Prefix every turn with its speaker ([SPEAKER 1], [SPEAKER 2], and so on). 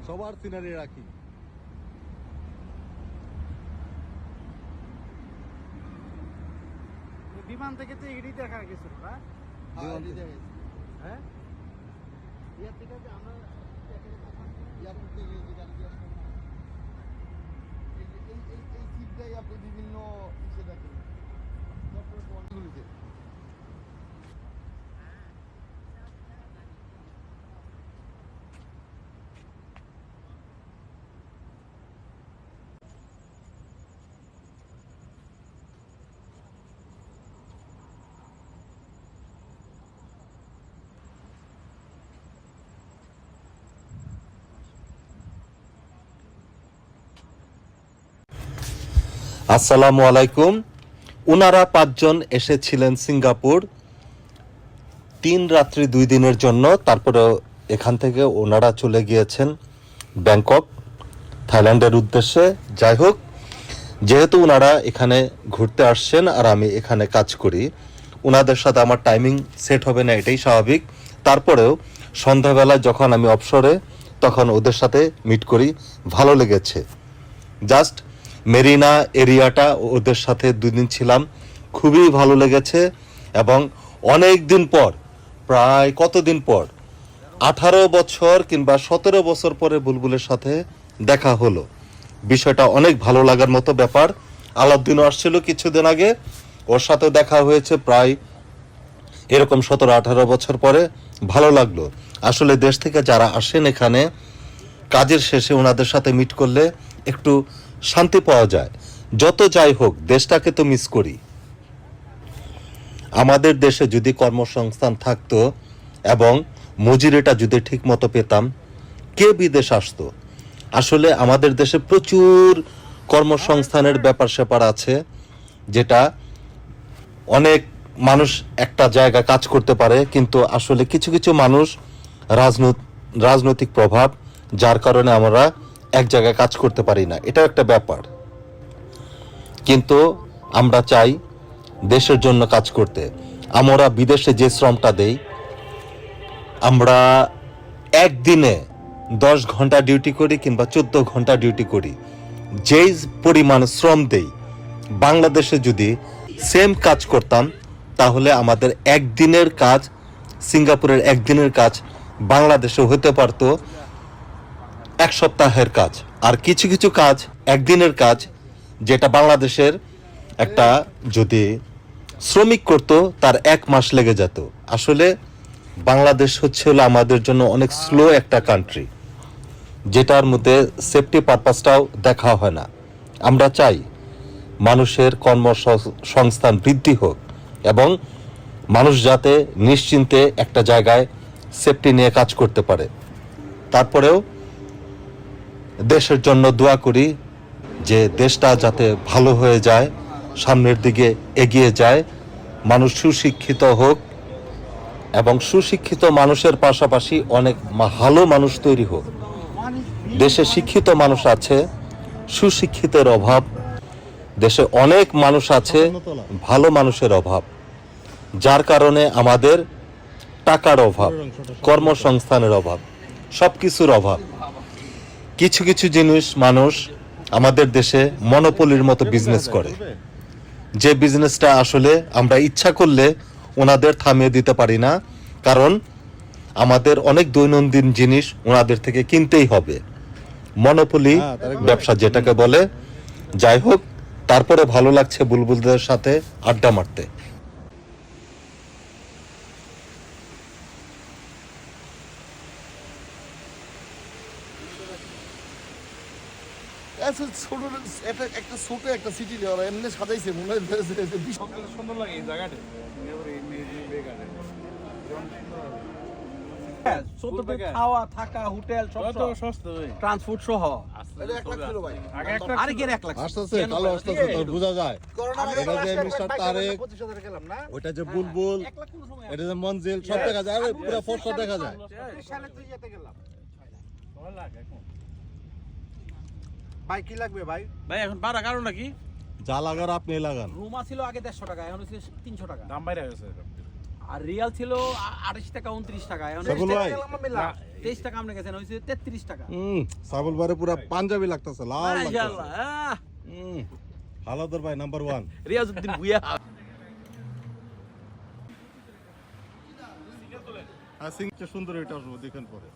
[SPEAKER 1] সবার সিনারি রাখি।
[SPEAKER 2] বিমান থেকে তো এগিয়ে দেখা গেছিল না? হ্যাঁ, ইয়ার থেকে যে আমরা
[SPEAKER 3] এই সিটটাই আপনি বিভিন্ন ইসে দেখেন পয়েন্টগুলিতে।
[SPEAKER 1] আসসালামু আলাইকুম। ওনারা 5 জন এসেছিলেন সিঙ্গাপুর 3 রাত্রি 2 দিনের জন্য। তারপরে এখান থেকে ওনারা চলে গিয়েছেন ব্যাংকক, থাইল্যান্ডের উদ্দেশ্যে। যাই হোক, যেহেতু ওনারা এখানে ঘুরতে আসছেন আর আমি এখানে কাজ করি, ওনাদের সাথে আমার টাইমিং সেট হবে না, এটাই স্বাভাবিক। তারপরেও সন্ধ্যাবেলা যখন আমি অবসরে, তখন ওদের সাথে মিট করি, ভালো লেগেছে। জাস্ট মেরিনা এরিয়াটা ওদের সাথে 2 দিন ছিলাম, খুবই ভালো লেগেছে। এবং অনেক দিন পর, প্রায় কতদিন পর, 18 বছর কিংবা 17 বছর পরে বুলবুলের সাথে দেখা হলো। বিষয়টা অনেক ভালো লাগার মতো ব্যাপার। আলাউদ্দিনও আসছিল কিছুদিন আগে, ওর সাথে দেখা হয়েছে প্রায় এরকম 17-18 বছর পরে। ভালো লাগলো। আসলে দেশ থেকে যারা আসেন এখানে কাজের শেষে ওনাদের সাথে মিট করলে একটু শান্তি পাওয়া যায়। যত যাই হোক, দেশটাকে তো মিস করি। আমাদের দেশে যদি কর্মসংস্থান থাকতো এবং মজুরিটা যদি ঠিক মতো পেতাম, কে বিদেশ আসতো? আসলে আমাদের দেশে প্রচুর কর্মসংস্থানের ব্যাপার স্যাপার আছে, যেটা অনেক মানুষ একটা জায়গায় কাজ করতে পারে, কিন্তু আসলে কিছু কিছু মানুষ রাজনৈতিক প্রভাব, যার কারণে আমরা এক জায়গায় কাজ করতে পারি না। এটা একটা ব্যাপার। কিন্তু আমরা চাই দেশের জন্য কাজ করতে। আমরা বিদেশে যে শ্রমটা দেই, আমরা একদিনে 10 ঘন্টা ডিউটি করি কিংবা 14 ঘন্টা ডিউটি করি, যেই পরিমাণ শ্রম দেই, বাংলাদেশে যদি সেম কাজ করতাম, তাহলে আমাদের একদিনের কাজ, সিঙ্গাপুরের একদিনের কাজ বাংলাদেশে হতে পারতো 1 সপ্তাহের কাজ। আর কিছু কিছু কাজ একদিনের কাজ, যেটা বাংলাদেশের একটা যদি শ্রমিক করতো, তার 1 মাস লেগে যেত। আসলে বাংলাদেশ হচ্ছে হলো আমাদের জন্য অনেক স্লো একটা কান্ট্রি, যেটার মধ্যে সেফটি পারপাসটাও দেখা হয় না। আমরা চাই মানুষের কর্মসংস্থান বৃদ্ধি হোক এবং মানুষ যাতে নিশ্চিন্তে একটা জায়গায় সেফটি নিয়ে কাজ করতে পারে। তারপরেও দেশের জন্য দোয়া করি যে দেশটা যাতে ভালো হয়ে যায়, সামনের দিকে এগিয়ে যায়, মানুষ সুশিক্ষিত হোক এবং সুশিক্ষিত মানুষের পাশাপাশি অনেক ভালো মানুষ তৈরি হোক। দেশে শিক্ষিত মানুষ আছে, সুশিক্ষিতের অভাব। দেশে অনেক মানুষ আছে, ভালো মানুষের অভাব, যার কারণে আমাদের টাকার অভাব, কর্মসংস্থানের অভাব, সব কিছুর অভাব। কিছু কিছু জিনিস মানুষ আমাদের দেশে মনোপলির মতো বিজনেস করে, যে বিজনেসটা আসলে আমরা ইচ্ছা করলে ওনাদের থামিয়ে দিতে পারি না, কারণ আমাদের অনেক দৈনন্দিন জিনিস ওনাদের থেকে কিনতেই হবে। মনোপলি ব্যবসা যেটাকে বলে। যাই হোক, তারপরে ভালো লাগছে বুলবুলদের সাথে আড্ডা মারতে।
[SPEAKER 3] ছোট একটা ছোট একটা সিটি ওরা এমনি সাজাইছে, মনে হয়
[SPEAKER 2] সুন্দর লাগে এই জায়গাটা। খাওয়া থাকা হোটেল সব সস্তা, ট্রান্সপোর্ট সহ।
[SPEAKER 3] এটা 1 লাখ ছিল ভাই।
[SPEAKER 2] আরে কি 1 লাখ?
[SPEAKER 1] আসতেছে, কালো আসতেছে, তোর বোঝা যায়। এটা যে মিস্টার তারেক, ওটা যে বুলবুল, এটা যে মঞ্জিল, সব দেখা যায়। আরে পুরো ফর্সা দেখা যায়।
[SPEAKER 2] ভাই কি লাগবে ভাই?
[SPEAKER 4] ভাই এখন বাড়া কারণ নাকি?
[SPEAKER 1] যা লাগার আপনি লাগান।
[SPEAKER 2] রুমা ছিল আগে 150 টাকা, এখন হচ্ছে 300 টাকা।
[SPEAKER 4] দাম বাইরে গেছে। আর রিয়াল ছিল 28 টাকা 29 টাকা এখন
[SPEAKER 5] সাইফুল ভাই
[SPEAKER 4] 23 টাকা আপনি গেছেন হইছে 33 টাকা
[SPEAKER 5] সাইফুল ভাই পুরা পাঞ্জাবি লাগতেছে লাল লাগতেছে
[SPEAKER 4] মাশাআল্লাহ
[SPEAKER 5] হালাদার ভাই নাম্বার 1
[SPEAKER 4] রিয়াজউদ্দিন ভুইয়া
[SPEAKER 5] আর সিংটা সুন্দর এটা আসবো দেখেন পরে